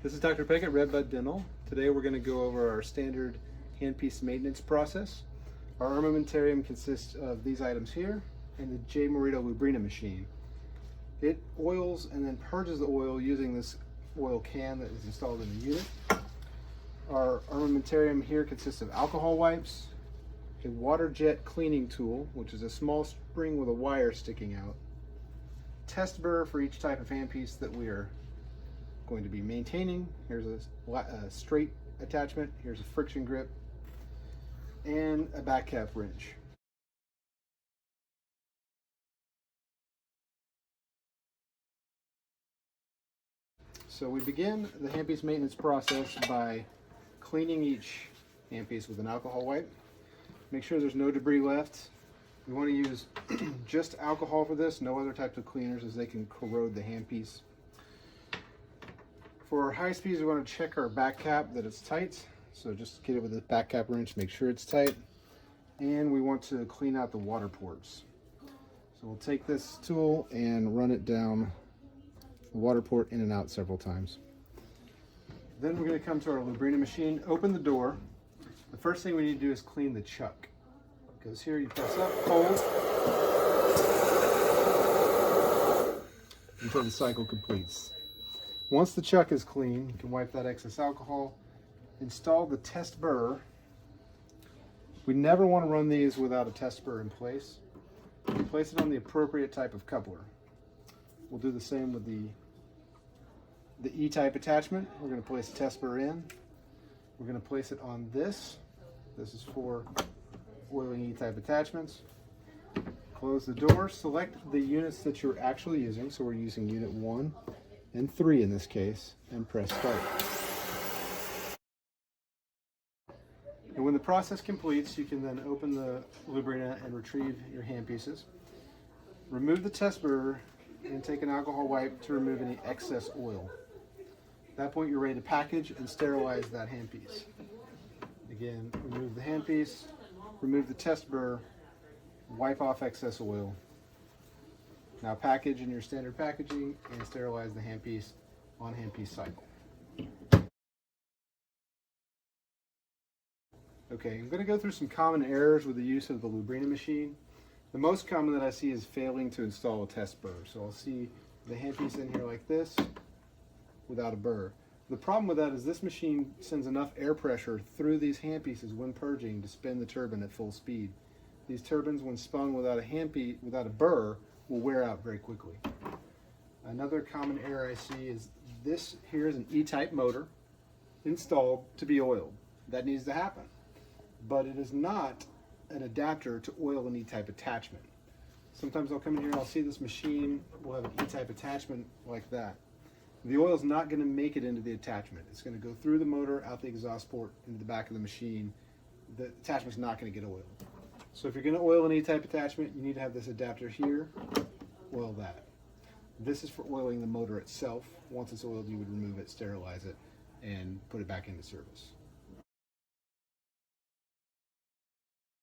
This is Dr. Peck at Redbud Dental. Today we're going to go over our standard handpiece maintenance process. Our armamentarium consists of these items here and the J Morita Lubrina machine. It oils and then purges the oil using this oil can that is installed in the unit. Our armamentarium here consists of alcohol wipes, a water jet cleaning tool, which is a small spring with a wire sticking out, test burr for each type of handpiece that we are going to be maintaining. Here's a straight attachment, here's a friction grip, and a back cap wrench. So we begin the handpiece maintenance process by cleaning each handpiece with an alcohol wipe. Make sure there's no debris left. We want to use just alcohol for this, no other types of cleaners, as they can corrode the handpiece. For our high speeds, we want to check our back cap that it's tight. So just get it with a back cap wrench, make sure it's tight. And we want to clean out the water ports. So we'll take this tool and run it down the water port in and out several times. Then we're going to come to our Lubrina machine, open the door. The first thing we need to do is clean the chuck. Because here you press up, hold, until the cycle completes. Once the chuck is clean, you can wipe that excess alcohol. Install the test burr. We never want to run these without a test burr in place. Place it on the appropriate type of coupler. We'll do the same with the E-type attachment. We're going to place a test burr in. We're going to place it on this. This is for oiling E-type attachments. Close the door. Select the units that you're actually using. So we're using unit 1 and 3 in this case, and press start. And when the process completes, you can then open the Lubrina and retrieve your handpieces. Remove the test burr and take an alcohol wipe to remove any excess oil. At that point, you're ready to package and sterilize that handpiece. Again, remove the handpiece, remove the test burr, wipe off excess oil. Now package in your standard packaging and sterilize the handpiece on handpiece cycle. Okay, I'm going to go through some common errors with the use of the Lubrina machine. The most common that I see is failing to install a test burr. So I'll see the handpiece in here like this without a burr. The problem with that is this machine sends enough air pressure through these handpieces when purging to spin the turbine at full speed. These turbines, when spun without a burr, will wear out very quickly. Another common error I see is this here is an E-type motor installed to be oiled. That needs to happen. But it is not an adapter to oil an E-type attachment. Sometimes I'll come in here and I'll see this machine will have an E-type attachment like that. The oil is not going to make it into the attachment. It's going to go through the motor, out the exhaust port, into the back of the machine. The attachment's not going to get oiled. So if you're going to oil an E-type attachment, you need to have this adapter here, oil that. This is for oiling the motor itself. Once it's oiled, you would remove it, sterilize it, and put it back into service.